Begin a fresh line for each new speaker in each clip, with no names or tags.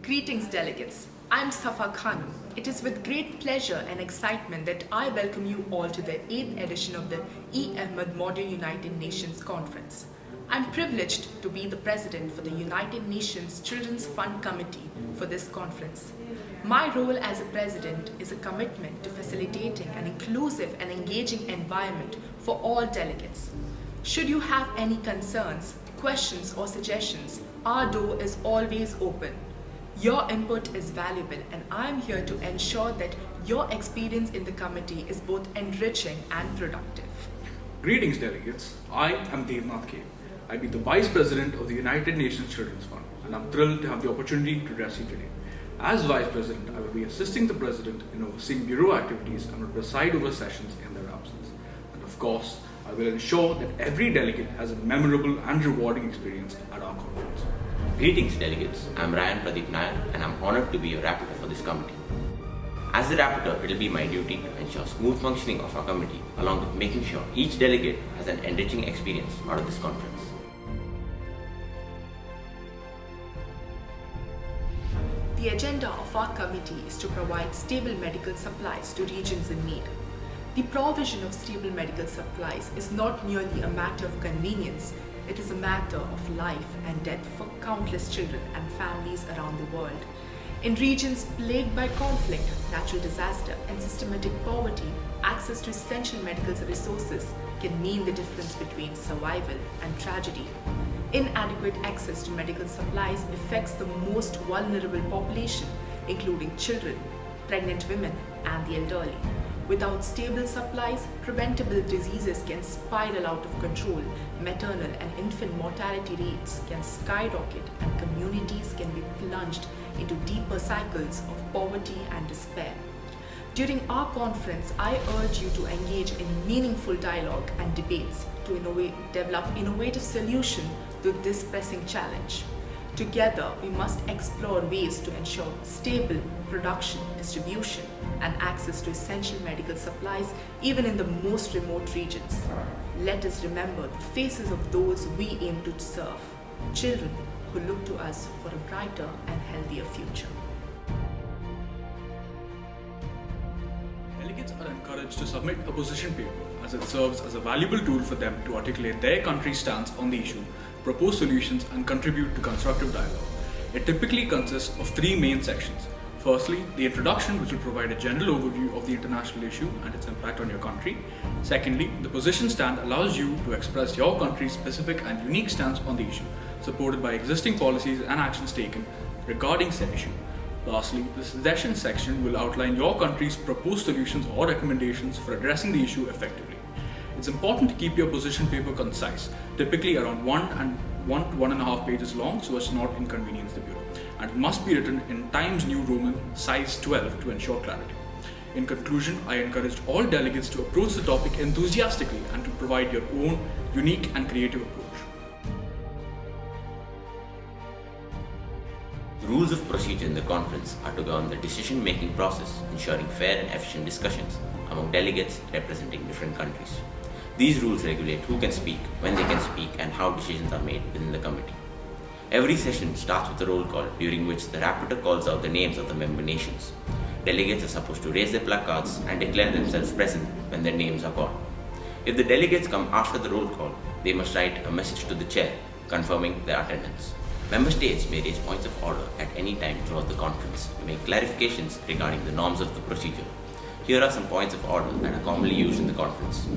Greetings, delegates. I'm Safa Khanum. It is with great pleasure and excitement that I welcome you all to the 8th edition of the Eamunc Modern United Nations Conference. I'm privileged to be the president for the United Nations Children's Fund Committee for this conference. My role as a president is a commitment to facilitating an inclusive and engaging environment for all delegates. Should you have any concerns, questions, or suggestions, our door is always open. Your input is valuable, and I am here to ensure that your experience in the committee is both enriching and productive.
Greetings, delegates. I am Eamunc. I'll be the Vice President of the United Nations Children's Fund, and I'm thrilled to have the opportunity to address you today. As Vice President, I will be assisting the President in overseeing Bureau activities and will preside over sessions in their absence. And of course, I will ensure that every delegate has a memorable and rewarding experience at our conference.
Greetings, delegates. I'm Ryan Pradeep Nair, and I'm honored to be your rapporteur for this committee. As the rapporteur, it will be my duty to ensure smooth functioning of our committee, along with making sure each delegate has an enriching experience out of this conference.
The agenda of our committee is to provide stable medical supplies to regions in need. The provision of stable medical supplies is not merely a matter of convenience. It is a matter of life and death for countless children and families around the world. In regions plagued by conflict, natural disaster, and systematic poverty, access to essential medical resources can mean the difference between survival and tragedy. Inadequate access to medical supplies affects the most vulnerable population, including children, pregnant women, and the elderly. Without stable supplies, preventable diseases can spiral out of control, maternal and infant mortality rates can skyrocket, and communities can be plunged into deeper cycles of poverty and despair. During our conference, I urge you to engage in meaningful dialogue and debates to develop innovative solutions to this pressing challenge. Together, we must explore ways to ensure stable production, distribution, and access to essential medical supplies even in the most remote regions. Let us remember the faces of those we aim to serve, children who look to us for a brighter and healthier future.
Delegates are encouraged to submit a position paper as it serves as a valuable tool for them to articulate their country's stance on the issue, propose solutions, and contribute to constructive dialogue. It typically consists of three main sections. Firstly, the introduction, which will provide a general overview of the international issue and its impact on your country. Secondly, the position stand allows you to express your country's specific and unique stance on the issue, supported by existing policies and actions taken regarding said issue. Lastly, the suggestion section will outline your country's proposed solutions or recommendations for addressing the issue effectively. It's important to keep your position paper concise, typically around 1 to 1.5 pages long, so as to not inconvenience the Bureau, and it must be written in Times New Roman size 12 to ensure clarity. In conclusion, I encouraged all delegates to approach the topic enthusiastically and to provide your own unique and creative approach.
The rules of procedure in the conference are to govern the decision-making process, ensuring fair and efficient discussions among delegates representing different countries. These rules regulate who can speak, when they can speak, and how decisions are made within the committee. Every session starts with a roll call, during which the rapporteur calls out the names of the member nations. Delegates are supposed to raise their placards and declare themselves present when their names are called. If the delegates come after the roll call, they must write a message to the chair, confirming their attendance. Member states may raise points of order at any time throughout the conference to make clarifications regarding the norms of the procedure. Here are some points of order that are commonly used in the conference.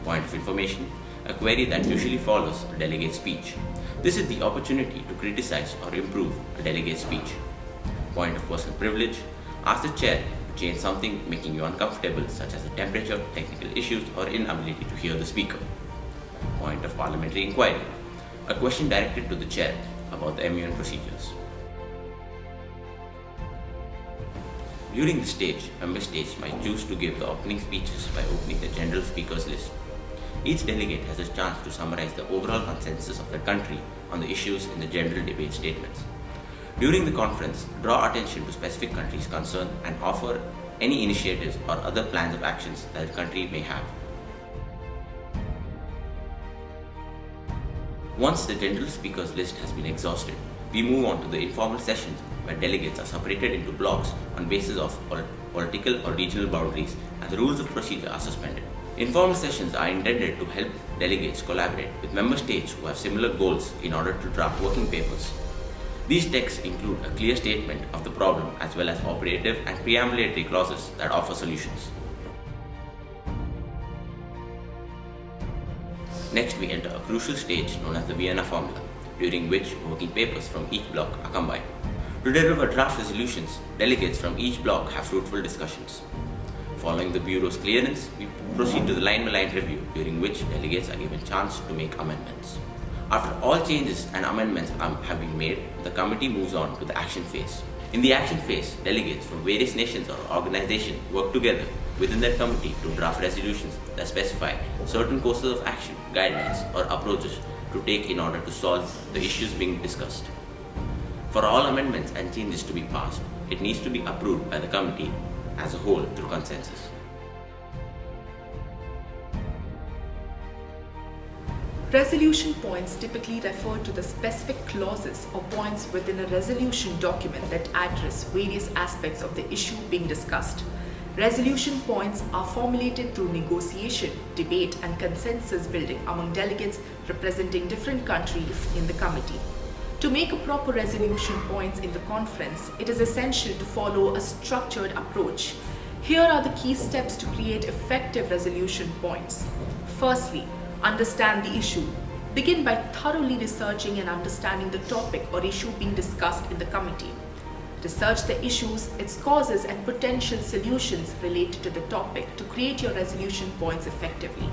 Point of information, a query that usually follows a delegate's speech. This is the opportunity to criticize or improve a delegate's speech. Point of personal privilege, ask the chair to change something making you uncomfortable, such as the temperature, technical issues, or inability to hear the speaker. Point of parliamentary inquiry, a question directed to the chair about the Eamunc procedures. During the stage, member states might choose to give the opening speeches by opening the general speakers list. Each delegate has a chance to summarize the overall consensus of the country on the issues in the general debate statements. During the conference, draw attention to specific countries concerned and offer any initiatives or other plans of actions that the country may have. Once the general speakers list has been exhausted, we move on to the informal sessions where delegates are separated into blocks on basis of political or regional boundaries and the rules of procedure are suspended. Informal sessions are intended to help delegates collaborate with member states who have similar goals in order to draft working papers. These texts include a clear statement of the problem as well as operative and preambulatory clauses that offer solutions. Next, we enter a crucial stage known as the Vienna formula, during which working papers from each block are combined. To deliver draft resolutions, delegates from each block have fruitful discussions. Following the Bureau's clearance, we proceed to the line-by-line review, during which delegates are given a chance to make amendments. After all changes and amendments have been made, the committee moves on to the action phase. In the action phase, delegates from various nations or organizations work together within their committee to draft resolutions that specify certain courses of action, guidelines, or approaches to take in order to solve the issues being discussed. For all amendments and changes to be passed, it needs to be approved by the committee as a whole through consensus.
Resolution points typically refer to the specific clauses or points within a resolution document that address various aspects of the issue being discussed. Resolution points are formulated through negotiation, debate, and consensus building among delegates representing different countries in the committee. To make a proper resolution points in the conference, it is essential to follow a structured approach. Here are the key steps to create effective resolution points. Firstly, understand the issue. Begin by thoroughly researching and understanding the topic or issue being discussed in the committee. Research the issues, its causes, and potential solutions related to the topic to create your resolution points effectively.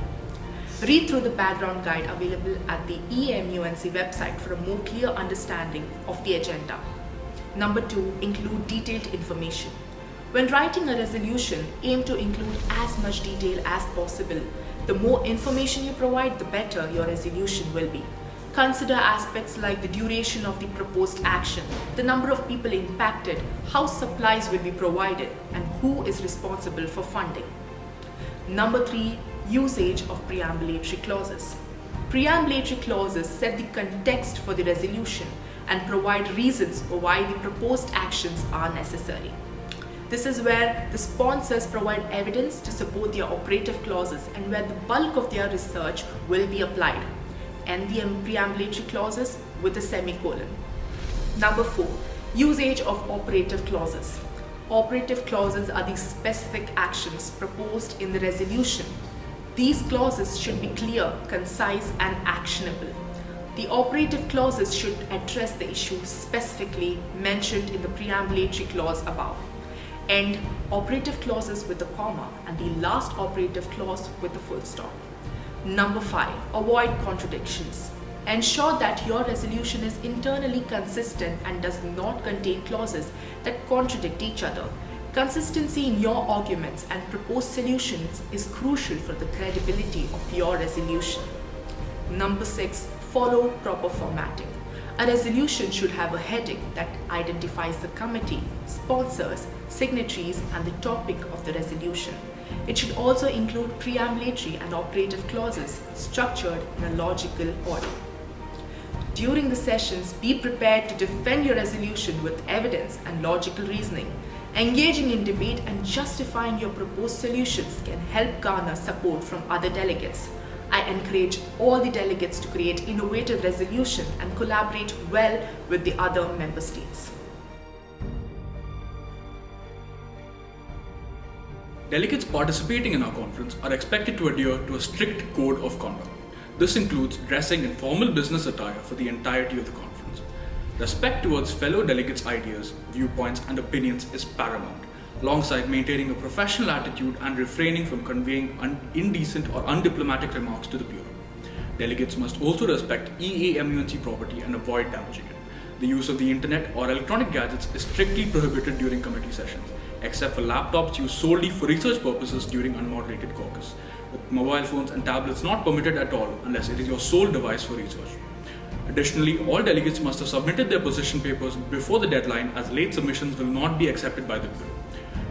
Read through the background guide available at the Eamunc website for a more clear understanding of the agenda. Number 2, include detailed information. When writing a resolution, aim to include as much detail as possible. The more information you provide, the better your resolution will be. Consider aspects like the duration of the proposed action, the number of people impacted, how supplies will be provided, and who is responsible for funding. Number 3, usage of preambulatory clauses. Preambulatory clauses set the context for the resolution and provide reasons for why the proposed actions are necessary. This is where the sponsors provide evidence to support their operative clauses and where the bulk of their research will be applied. End the preambulatory clauses with a semicolon. Number 4, usage of operative clauses. Operative clauses are the specific actions proposed in the resolution. These clauses should be clear, concise, and actionable. The operative clauses should address the issue specifically mentioned in the preambulatory clause above. End operative clauses with a comma and the last operative clause with a full stop. Number 5, avoid contradictions. Ensure that your resolution is internally consistent and does not contain clauses that contradict each other. Consistency in your arguments and proposed solutions is crucial for the credibility of your resolution. Number 6, follow proper formatting. A resolution should have a heading that identifies the committee, sponsors, signatories, and the topic of the resolution. It should also include preambulatory and operative clauses structured in a logical order. During the sessions, be prepared to defend your resolution with evidence and logical reasoning. Engaging in debate and justifying your proposed solutions can help garner support from other delegates. I encourage all the delegates to create innovative resolutions and collaborate well with the other member states.
Delegates participating in our conference are expected to adhere to a strict code of conduct. This includes dressing in formal business attire for the entirety of the conference. Respect towards fellow delegates' ideas, viewpoints, and opinions is paramount, alongside maintaining a professional attitude and refraining from conveying indecent or undiplomatic remarks to the Bureau. Delegates must also respect Eamunc property and avoid damaging it. The use of the internet or electronic gadgets is strictly prohibited during committee sessions, except for laptops used solely for research purposes during unmoderated caucus, with mobile phones and tablets not permitted at all unless it is your sole device for research. Additionally, all delegates must have submitted their position papers before the deadline, as late submissions will not be accepted by the Bureau.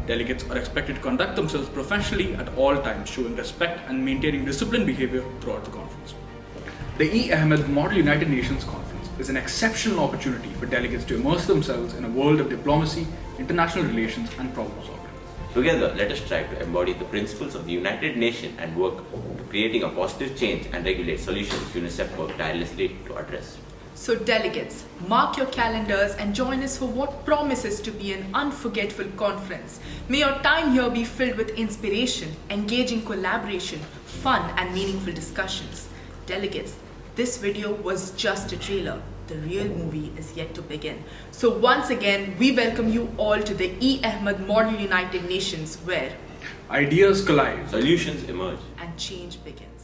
Delegates are expected to conduct themselves professionally at all times, showing respect and maintaining disciplined behavior throughout the conference. The E. Ahmed Model United Nations Conference is an exceptional opportunity for delegates to immerse themselves in a world of diplomacy, international relations, and problem solving.
Together, let us strive to embody the principles of the United Nations and work to creating a positive change and regulate solutions UNICEF work tirelessly to address.
So delegates, mark your calendars and join us for what promises to be an unforgettable conference. May your time here be filled with inspiration, engaging collaboration, fun and meaningful discussions. Delegates, this video was just a trailer. The real movie is yet to begin. So once again, we welcome you all to the E. Ahmed Model United Nations where
Ideas collide,
Solutions emerge.
and change begins.